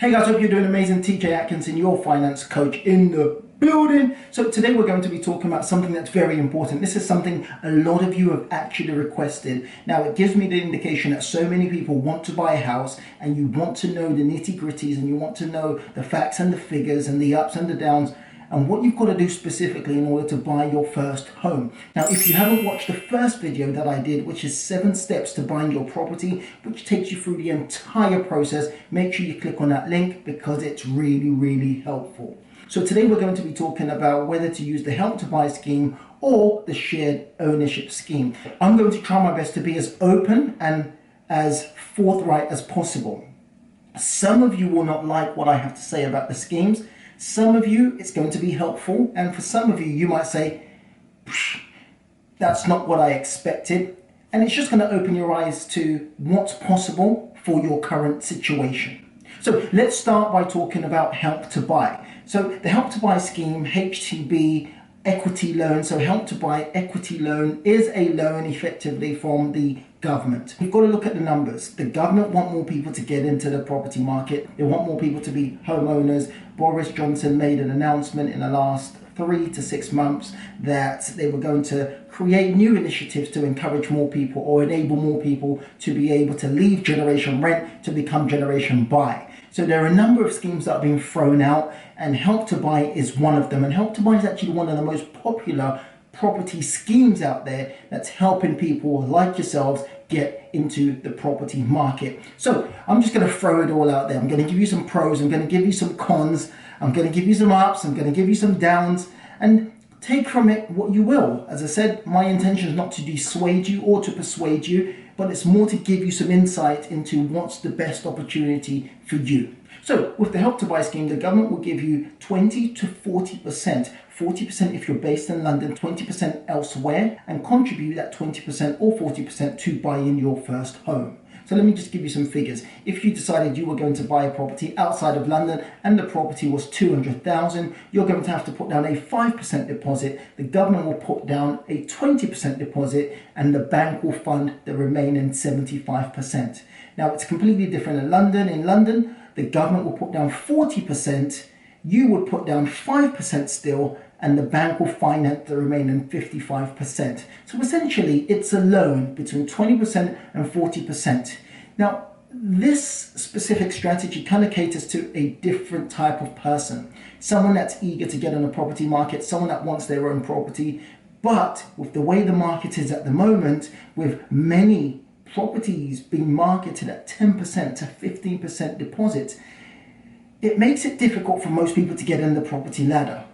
Hey guys, hope you're doing amazing. TJ Atkinson, your finance coach in the building. So today we're going to be talking about something that's very important. This is something a lot of you have actually requested. Now it gives me the indication that so many people want to buy a house and you want to know the nitty-gritties and you want to know the facts and the figures and the ups and the downs and what you've got to do specifically in order to buy your first home. Now, if you haven't watched the first video that I did, which is 7 steps to buying your property, which takes you through the entire process, make sure you click on that link because it's really, really helpful. So today we're going to be talking about whether to use the Help to Buy scheme or the shared ownership scheme. I'm going to try my best to be as open and as forthright as possible. Some of you will not like what I have to say about the schemes. Some of you, it's going to be helpful, and for some of you, you might say, that's not what I expected, and it's just going to open your eyes to what's possible for your current situation. So let's start by talking about Help to Buy. So the Help to Buy scheme, HTB, equity loan. So Help to Buy equity loan is a loan effectively from the government. You've got to look at the numbers. The government want more people to get into the property market. They want more people to be homeowners. Boris Johnson made an announcement in the last 3 to 6 months that they were going to create new initiatives to encourage more people or enable more people to be able to leave generation rent to become generation buy. So there are a number of schemes that are being thrown out, and Help to Buy is one of them. And Help to Buy is actually one of the most popular property schemes out there that's helping people like yourselves get into the property market. So I'm just going to throw it all out there. I'm going to give you some pros, I'm going to give you some cons, I'm going to give you some ups, I'm going to give you some downs, and take from it what you will. As I said, my intention is not to dissuade you or to persuade you, but it's more to give you some insight into what's the best opportunity for you. So with the Help to Buy scheme, the government will give you 20 to 40%. 40% if you're based in London, 20% elsewhere, and contribute that 20% or 40% to buy in your first home. So let me just give you some figures. If you decided you were going to buy a property outside of London and the property was 200,000, you're going to have to put down a 5% deposit. The government will put down a 20% deposit and the bank will fund the remaining 75%. Now it's completely different in London. In London, the government will put down 40%, you would put down 5% still, and the bank will finance the remaining 55%. So essentially, it's a loan between 20% and 40%. Now, this specific strategy kind of caters to a different type of person. Someone that's eager to get on the property market, someone that wants their own property, but with the way the market is at the moment, with many properties being marketed at 10% to 15% deposit, it makes it difficult for most people to get in the property ladder.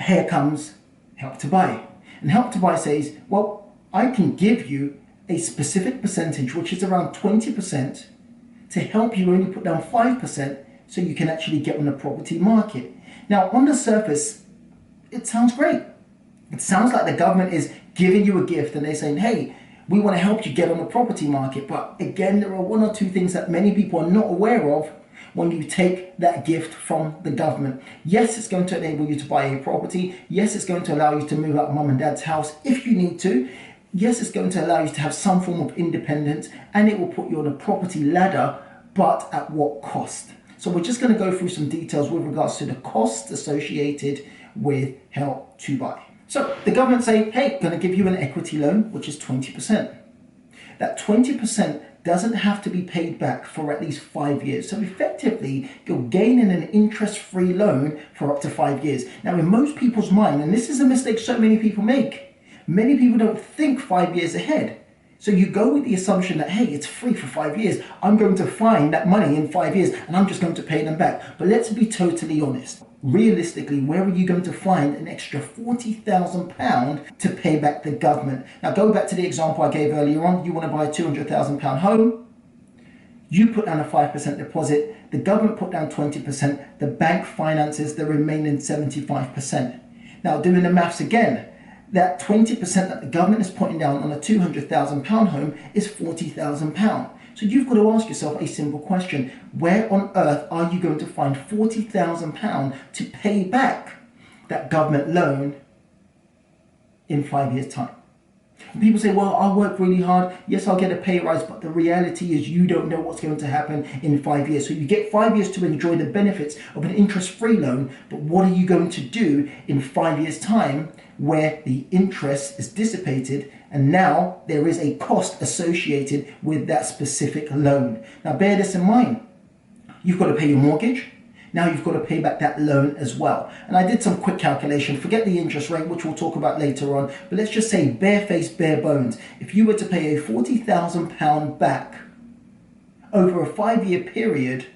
Here comes Help to Buy. And Help to Buy says, well, I can give you a specific percentage, which is around 20%, to help you only put down 5% so you can actually get on the property market. Now, on the surface, it sounds great. It sounds like the government is giving you a gift and they're saying, hey, we want to help you get on the property market. But again, there are 1 or 2 things that many people are not aware of when you take that gift from the government. Yes, it's going to enable you to buy a property. Yes, it's going to allow you to move out of mum and dad's house if you need to. Yes, it's going to allow you to have some form of independence, and it will put you on a property ladder, but at what cost? So we're just going to go through some details with regards to the costs associated with Help to Buy. So the government say, hey, going to give you an equity loan, which is 20%. That 20% doesn't have to be paid back for at least 5 years. So effectively, you're gaining an interest-free loan for up to 5 years. Now, in most people's mind, and this is a mistake so many people make, many people don't think 5 years ahead. So you go with the assumption that, hey, it's free for 5 years. I'm going to find that money in 5 years and I'm just going to pay them back. But let's be totally honest. Realistically, where are you going to find an extra £40,000 to pay back the government? Now, go back to the example I gave earlier on. You want to buy a £200,000 home. You put down a 5% deposit. The government put down 20%. The bank finances the remaining 75%. Now, doing the maths again, that 20% that the government is putting down on a £200,000 home is £40,000. So you've got to ask yourself a simple question. Where on earth are you going to find £40,000 to pay back that government loan in 5 years' time? And people say, well, I'll work really hard. Yes, I'll get a pay rise, but the reality is you don't know what's going to happen in 5 years. So you get 5 years to enjoy the benefits of an interest-free loan, but what are you going to do in 5 years' time where the interest is dissipated and now there is a cost associated with that specific loan? Now, bear this in mind. You've got to pay your mortgage. Now you've got to pay back that loan as well. And I did some quick calculation, forget the interest rate, which we'll talk about later on, but let's just say barefaced, bare bones. If you were to pay a £40,000 back over a 5-year period,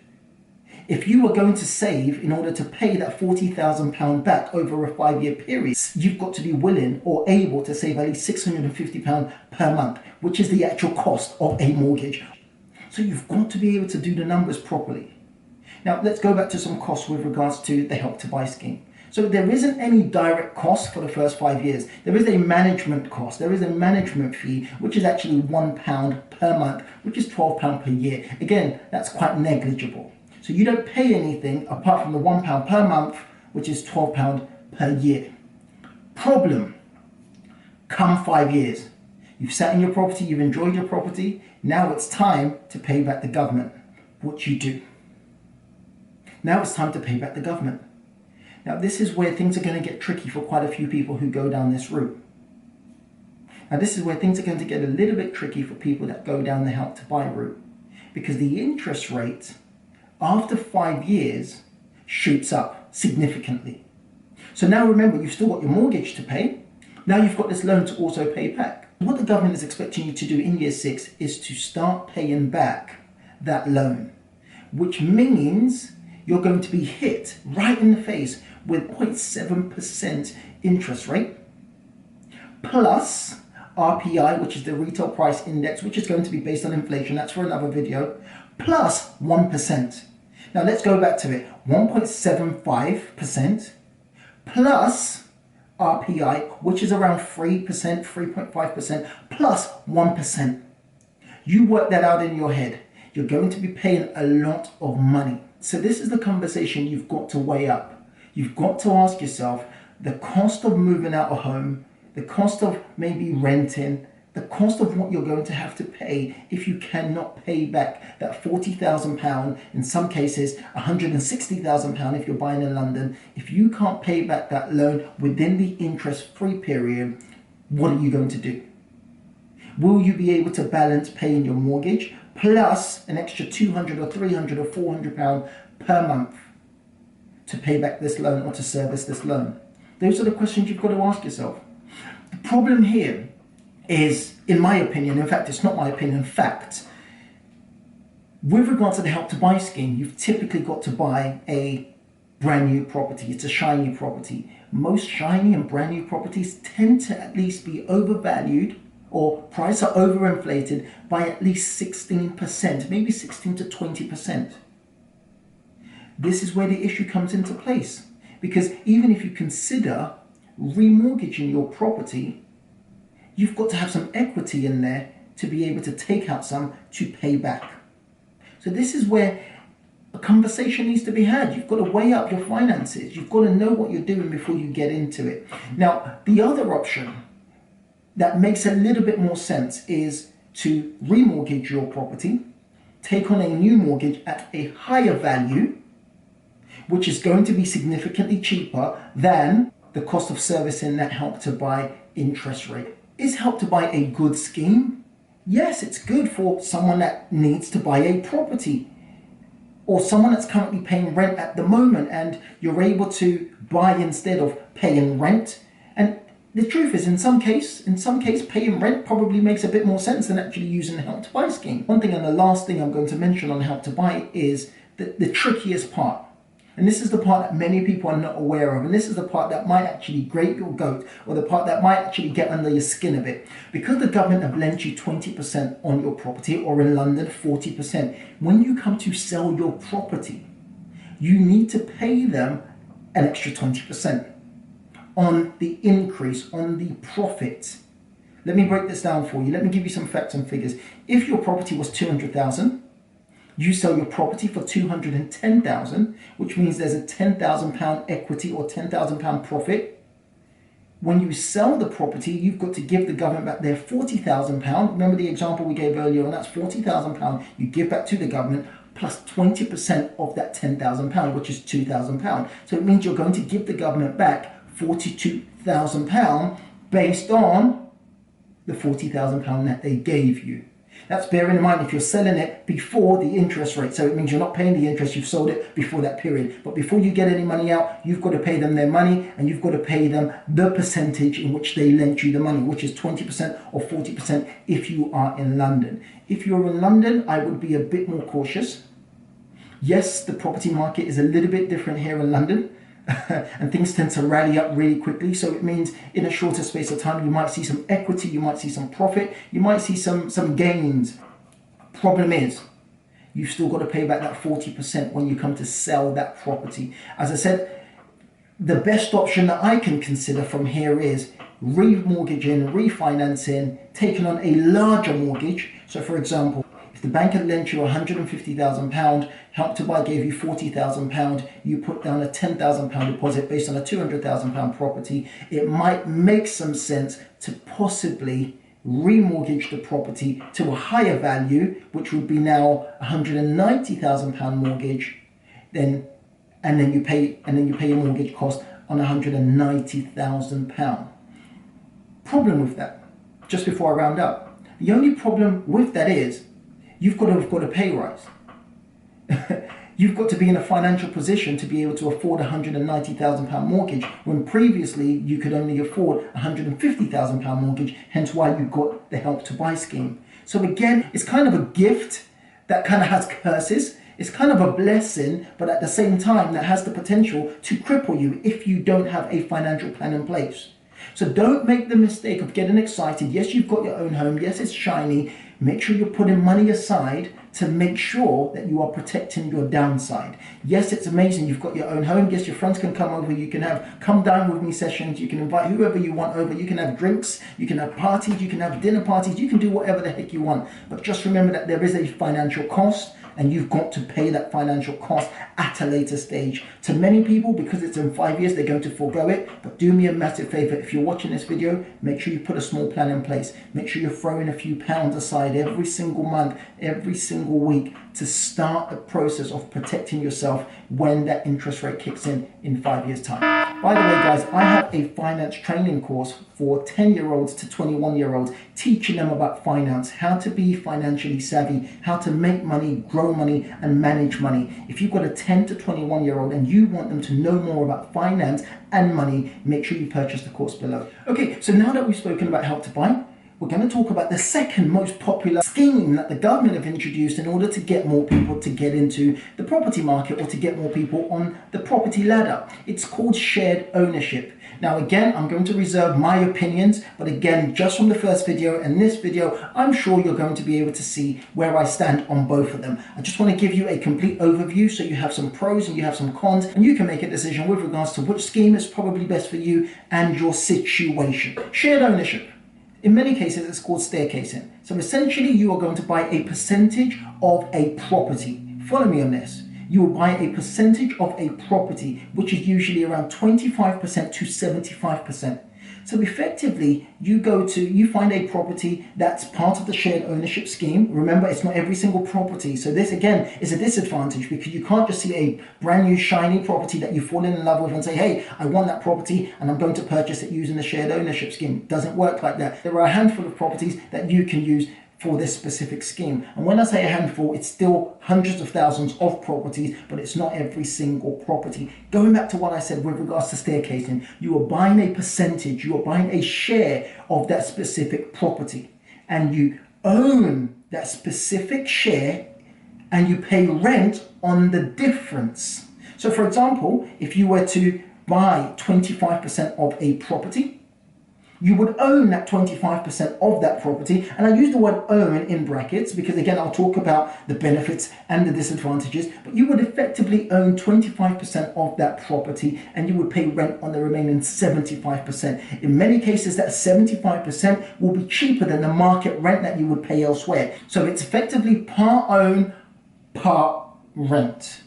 if you were going to save in order to pay that £40,000 back over a 5-year period, you've got to be willing or able to save at least £650 per month, which is the actual cost of a mortgage. So you've got to be able to do the numbers properly. Now, let's go back to some costs with regards to the Help to Buy scheme. So there isn't any direct cost for the first 5 years. There is a management cost. There is a management fee, which is actually £1 per month, which is £12 per year. Again, that's quite negligible. So you don't pay anything apart from the £1 per month, which is £12 per year. Problem, come 5 years. You've sat in your property, you've enjoyed your property. Now it's time to pay back the government. What you do? Now it's time to pay back the government. Now this is where things are going to get tricky for quite a few people who go down this route. Now this is where things are going to get a little bit tricky for people that go down the Help to Buy route, because the interest rate after 5 years shoots up significantly. So now remember, you've still got your mortgage to pay. Now you've got this loan to also pay back. What the government is expecting you to do in year 6 is to start paying back that loan, which means you're going to be hit right in the face with 0.7% interest rate, plus RPI, which is the retail price index, which is going to be based on inflation. That's for another video, plus 1%. Now let's go back to it. 1.75% plus RPI, which is around 3%, 3.5%, plus 1%. You work that out in your head. You're going to be paying a lot of money. So this is the conversation you've got to weigh up. You've got to ask yourself the cost of moving out of home, the cost of maybe renting, the cost of what you're going to have to pay if you cannot pay back that £40,000, in some cases £160,000 if you're buying in London. If you can't pay back that loan within the interest-free period, what are you going to do? Will you be able to balance paying your mortgage plus an extra £200 or £300 or £400 per month to pay back this loan or to service this loan? Those are the questions you've got to ask yourself. The problem here is, in my opinion, in fact, it's not my opinion, fact, with regard to the Help to Buy scheme, you've typically got to buy a brand new property. It's a shiny property. Most shiny and brand new properties tend to at least be overvalued, or prices are overinflated by at least 16%, maybe 16 to 20%. This is where the issue comes into place, because even if you consider remortgaging your property, you've got to have some equity in there to be able to take out some to pay back. So this is where a conversation needs to be had. You've got to weigh up your finances. You've got to know what you're doing before you get into it. Now, the other option that makes a little bit more sense is to remortgage your property, take on a new mortgage at a higher value, which is going to be significantly cheaper than the cost of servicing that Help to Buy interest rate. Is Help to Buy a good scheme? Yes, it's good for someone that needs to buy a property, or someone that's currently paying rent at the moment and you're able to buy instead of paying rent. And the truth is, in some case, paying rent probably makes a bit more sense than actually using the Help to Buy scheme. One thing, and the last thing I'm going to mention on Help to Buy, is the trickiest part. And this is the part that many people are not aware of. And this is the part that might actually grate your goat, or the part that might actually get under your skin a bit. Because the government have lent you 20% on your property, or in London, 40%. When you come to sell your property, you need to pay them an extra 20% on the increase, on the profit. Let me break this down for you. Let me give you some facts and figures. If your property was 200,000, you sell your property for 210,000, which means there's a £10,000 equity or £10,000 profit. when you sell the property, you've got to give the government back their £40,000. Remember the example we gave earlier, and that's £40,000 you give back to the government plus 20% of that £10,000, which is £2,000. So it means you're going to give the government back £42,000 based on the £40,000 that they gave you. That's bearing in mind if you're selling it before the interest rate. So it means you're not paying the interest, you've sold it before that period. But before you get any money out, you've got to pay them their money, and you've got to pay them the percentage in which they lent you the money, which is 20% or 40% if you are in London. If you're in London, I would be a bit more cautious. Yes, the property market is a little bit different here in London. And things tend to rally up really quickly. So it means in a shorter space of time, you might see some equity, you might see some profit, you might see some gains. Problem is, you've still got to pay back that 40% when you come to sell that property. As I said, the best option that I can consider from here is remortgaging, refinancing, taking on a larger mortgage. So for example, if the bank had lent you £150,000, Help to Buy gave you £40,000, you put down a £10,000 deposit based on a £200,000 property, it might make some sense to possibly remortgage the property to a higher value, which would be now a £190,000 mortgage, and then you pay a mortgage cost on £190,000. Problem with that, just before I round up, the only problem with that is you've got to have got a pay rise. You've got to be in a financial position to be able to afford a £190,000 mortgage, when previously you could only afford a £150,000 mortgage, hence why you got the Help to Buy scheme. So again, it's kind of a gift that kind of has curses. It's kind of a blessing, but at the same time, that has the potential to cripple you if you don't have a financial plan in place. So don't make the mistake of getting excited. Yes, you've got your own home. Yes, it's shiny. Make sure you're putting money aside to make sure that you are protecting your downside. Yes, it's amazing. You've got your own home. Yes, your friends can come over. You can have come down with me sessions. You can invite whoever you want over. You can have drinks. You can have parties. You can have dinner parties. You can do whatever the heck you want. But just remember that there is a financial cost, and you've got to pay that financial cost at a later stage. To many people, because it's in 5 years, they're going to forego it. But do me a massive favor. If you're watching this video, make sure you put a small plan in place. Make sure you're throwing a few pounds aside every single month, every single week, to start the process of protecting yourself when that interest rate kicks in 5 years' time. By the way, guys, I have a finance training course for 10-year-olds to 21-year-olds, teaching them about finance, how to be financially savvy, how to make money, grow money, and manage money. If you've got a 10 to 21-year-old and you want them to know more about finance and money, make sure you purchase the course below. Okay, so now that we've spoken about Help to Buy, we're going to talk about the second most popular scheme that the government have introduced in order to get more people to get into the property market, or to get more people on the property ladder. It's called shared ownership. Now again, I'm going to reserve my opinions, but again, just from the first video and this video, I'm sure you're going to be able to see where I stand on both of them. I just want to give you a complete overview so you have some pros and you have some cons, and you can make a decision with regards to which scheme is probably best for you and your situation. Shared ownership. In many cases, it's called staircasing. So essentially, you are going to buy a percentage of a property. Follow me on this. You will buy a percentage of a property, which is usually around 25% to 75%. So effectively, you find a property that's part of the shared ownership scheme. Remember, it's not every single property. So this, again, is a disadvantage, because you can't just see a brand new shiny property that you've fallen in love with and say, hey, I want that property and I'm going to purchase it using the shared ownership scheme. It doesn't work like that. There are a handful of properties that you can use for this specific scheme. And when I say a handful, it's still hundreds of thousands of properties, but it's not every single property. Going back to what I said with regards to staircasing, you are buying a percentage, you are buying a share of that specific property, and you own that specific share, and you pay rent on the difference. So for example, if you were to buy 25% of a property, you would own that 25% of that property. And I use the word own in brackets because, again, I'll talk about the benefits and the disadvantages, but you would effectively own 25% of that property, and you would pay rent on the remaining 75%. In many cases, that 75% will be cheaper than the market rent that you would pay elsewhere. So it's effectively part own, part rent.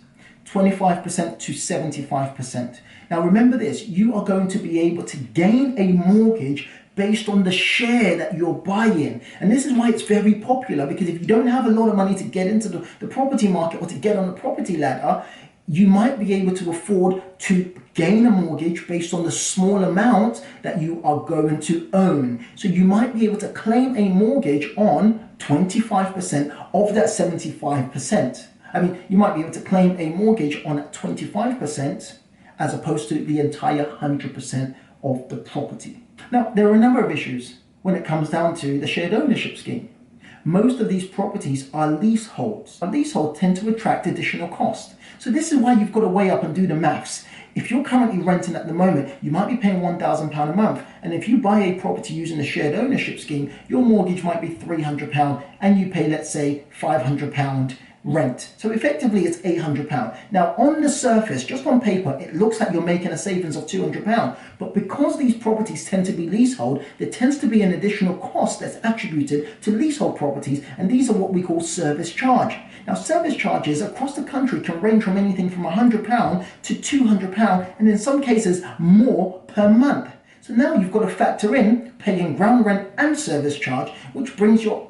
25% to 75%. Now remember this, you are going to be able to gain a mortgage based on the share that you're buying. And this is why it's very popular, because if you don't have a lot of money to get into the property market or to get on the property ladder, you might be able to afford to gain a mortgage based on the small amount that you are going to own. So you might be able to claim a mortgage on 25% of that 75%. I mean, you might be able to claim a mortgage on 25% as opposed to the entire 100% of the property. Now, there are a number of issues when it comes down to the shared ownership scheme. Most of these properties are leaseholds. Leaseholds tend to attract additional cost. So this is why you've got to weigh up and do the maths. If you're currently renting at the moment, you might be paying £1,000 a month. And if you buy a property using the shared ownership scheme, your mortgage might be £300 and you pay, let's say, £500 rent. So effectively it's £800. Now on the surface, just on paper, it looks like you're making a savings of £200. But because these properties tend to be leasehold, there tends to be an additional cost that's attributed to leasehold properties. And these are what we call service charge. Now service charges across the country can range from anything from £100 to £200 and in some cases more per month. So now you've got to factor in paying ground rent and service charge, which brings your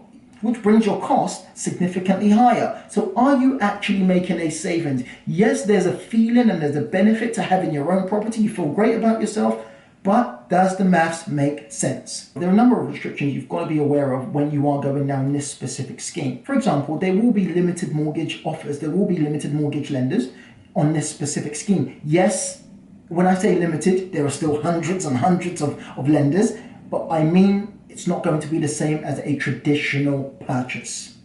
cost significantly higher. So are you actually making a savings? Yes, there's a feeling and there's a benefit to having your own property. You feel great about yourself, but does the maths make sense? There are a number of restrictions you've got to be aware of when you are going down this specific scheme. For example, there will be limited mortgage offers. There will be limited mortgage lenders on this specific scheme. Yes, when I say limited, there are still hundreds and hundreds of lenders, but I mean it's not going to be the same as a traditional purchase.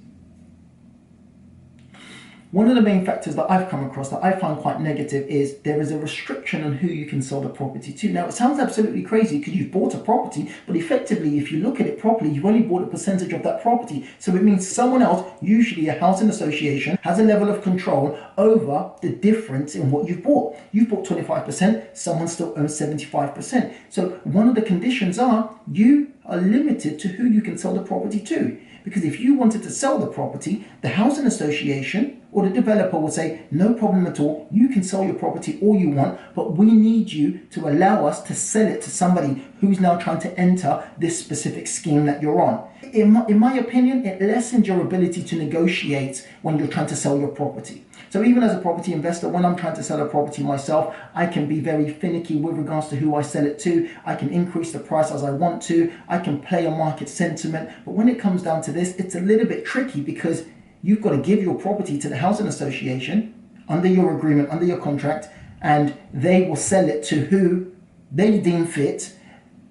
One of the main factors that I've come across that I find quite negative is there is a restriction on who you can sell the property to. Now, it sounds absolutely crazy because you've bought a property, but effectively, if you look at it properly, you've only bought a percentage of that property. So it means someone else, usually a housing association, has a level of control over the difference in what you've bought. You've bought 25%, someone still owns 75%. So one of the conditions are you are limited to who you can sell the property to. Because if you wanted to sell the property, the housing association or the developer will say, no problem at all, you can sell your property all you want, but we need you to allow us to sell it to somebody who's now trying to enter this specific scheme that you're on. In my opinion, it lessens your ability to negotiate when you're trying to sell your property. So even as a property investor, when I'm trying to sell a property myself, I can be very finicky with regards to who I sell it to. I can increase the price as I want to. I can play on market sentiment. But when it comes down to this, it's a little bit tricky because you've got to give your property to the housing association under your agreement, under your contract, and they will sell it to who they deem fit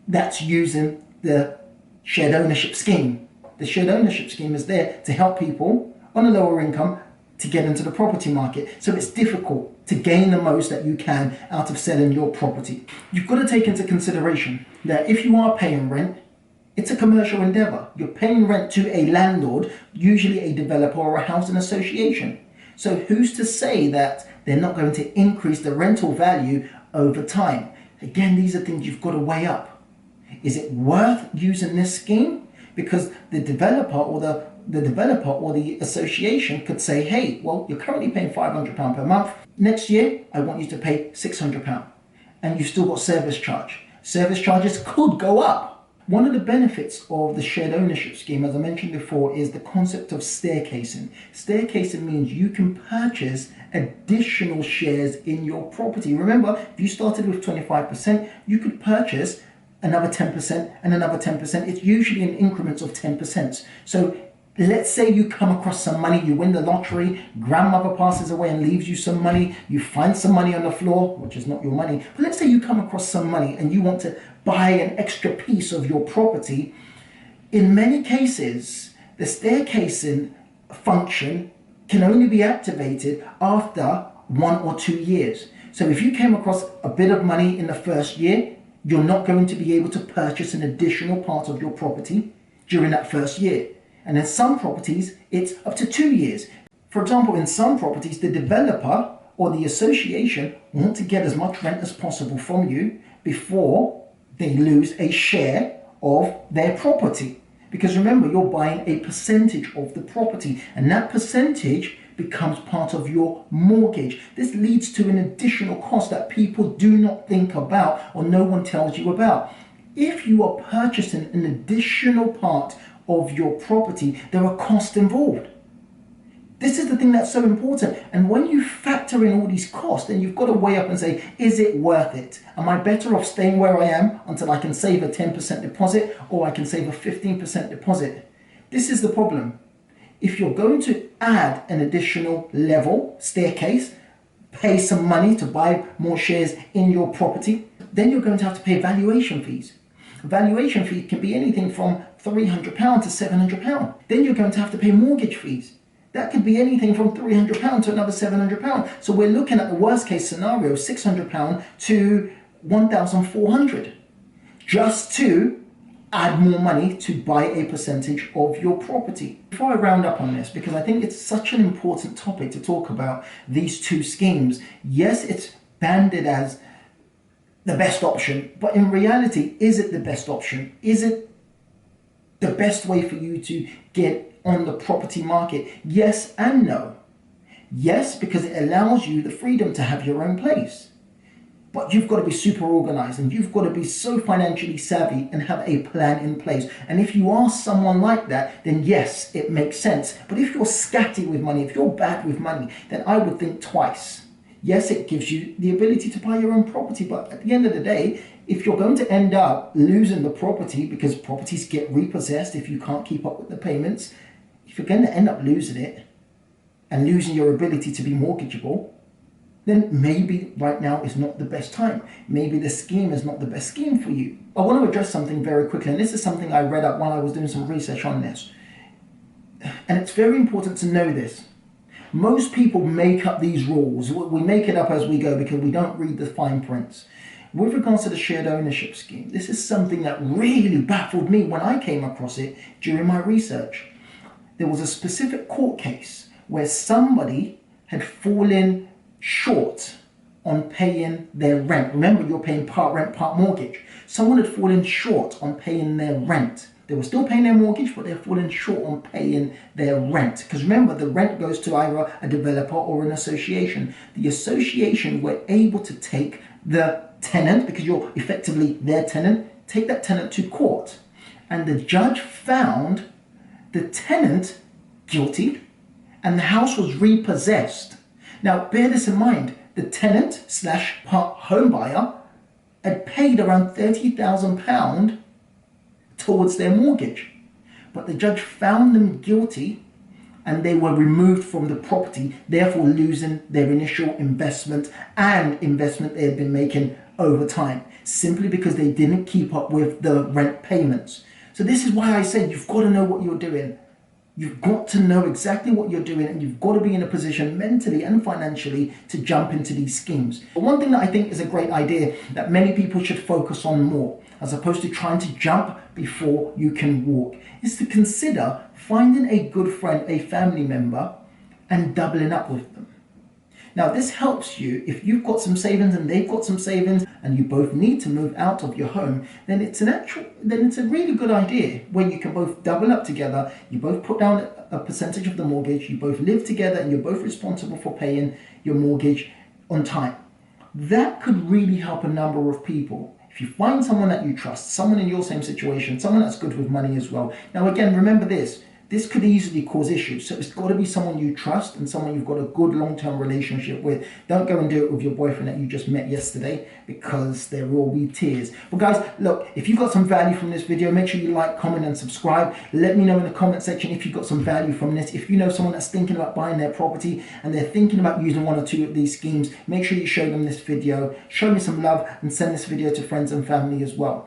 that's using the shared ownership scheme. The shared ownership scheme is there to help people on a lower income to get into the property market. So it's difficult to gain the most that you can out of selling your property. You've got to take into consideration that if you are paying rent, it's a commercial endeavor. You're paying rent to a landlord, usually a developer or a housing association. So who's to say that they're not going to increase the rental value over time? Again, these are things you've got to weigh up. Is it worth using this scheme? Because the developer or the association could say, hey, well, you're currently paying £500 per month. Next year, I want you to pay £600. And you've still got service charge. Service charges could go up. One of the benefits of the shared ownership scheme, as I mentioned before, is the concept of staircasing. Staircasing means you can purchase additional shares in your property. Remember, if you started with 25%, you could purchase another 10% and another 10%. It's usually in increments of 10%. So let's say you come across some money, you win the lottery, grandmother passes away and leaves you some money, you find some money on the floor, which is not your money, but let's say you come across some money and you want to buy an extra piece of your property. In many cases, the staircasing function can only be activated after 1 or 2 years. So if you came across a bit of money in the first year, you're not going to be able to purchase an additional part of your property during that first year. And in some properties, it's up to 2 years. For example, in some properties, the developer or the association want to get as much rent as possible from you before they lose a share of their property. Because remember, you're buying a percentage of the property, and that percentage becomes part of your mortgage. This leads to an additional cost that people do not think about or no one tells you about. If you are purchasing an additional part of your property, there are costs involved. This is the thing that's so important. And when you factor in all these costs, then you've got to weigh up and say, is it worth it? Am I better off staying where I am until I can save a 10% deposit, or I can save a 15% deposit? This is the problem. If you're going to add an additional level, staircase, pay some money to buy more shares in your property, then you're going to have to pay valuation fees. A valuation fee can be anything from £300 to £700. Then you're going to have to pay mortgage fees. That could be anything from £300 to another £700. So we're looking at the worst case scenario, £600 to £1,400, just to add more money to buy a percentage of your property. Before I round up on this, because I think it's such an important topic to talk about these two schemes. Yes, it's banded as the best option, but in reality, is it the best option? Is it the best way for you to get on the property market? Yes and no. Yes, because it allows you the freedom to have your own place. But you've got to be super organized, and you've got to be so financially savvy and have a plan in place. And if you are someone like that, then yes, it makes sense. But if you're scatty with money, if you're bad with money, then I would think twice. Yes, it gives you the ability to buy your own property, but at the end of the day, if you're going to end up losing the property because properties get repossessed if you can't keep up with the payments, if you're going to end up losing it and losing your ability to be mortgageable, then maybe right now is not the best time. Maybe the scheme is not the best scheme for you. I want to address something very quickly, and this is something I read up while I was doing some research on this. And it's very important to know this. Most people make up these rules. We make it up as we go because we don't read the fine prints. With regards to the shared ownership scheme, this is something that really baffled me when I came across it during my research. There was a specific court case where somebody had fallen short on paying their rent. Remember, you're paying part rent, part mortgage. Someone had fallen short on paying their rent. They were still paying their mortgage, but they're falling short on paying their rent. Because remember, the rent goes to either a developer or an association. The association were able to take the tenant, because you're effectively their tenant, take that tenant to court. And the judge found the tenant guilty, and the house was repossessed. Now, bear this in mind. The tenant / part home buyer had paid around £30,000 towards their mortgage. But the judge found them guilty, and they were removed from the property, therefore losing their initial investment and investment they had been making over time, simply because they didn't keep up with the rent payments. So this is why I said you've got to know what you're doing. You've got to know exactly what you're doing, and you've got to be in a position mentally and financially to jump into these schemes. But one thing that I think is a great idea that many people should focus on more, as opposed to trying to jump before you can walk, is to consider finding a good friend, a family member, and doubling up with them. Now, this helps you if you've got some savings and they've got some savings and you both need to move out of your home, then it's a really good idea where you can both double up together, you both put down a percentage of the mortgage, you both live together, and you're both responsible for paying your mortgage on time. That could really help a number of people. If you find someone that you trust, someone in your same situation, someone that's good with money as well. Now again, remember this could easily cause issues. So it's got to be someone you trust and someone you've got a good long-term relationship with. Don't go and do it with your boyfriend that you just met yesterday, because there will be tears. But guys, look, if you got some value from this video, make sure you like, comment and subscribe. Let me know in the comment section if you got some value from this. If you know someone that's thinking about buying their property and they're thinking about using one or two of these schemes, make sure you show them this video, show me some love, and send this video to friends and family as well.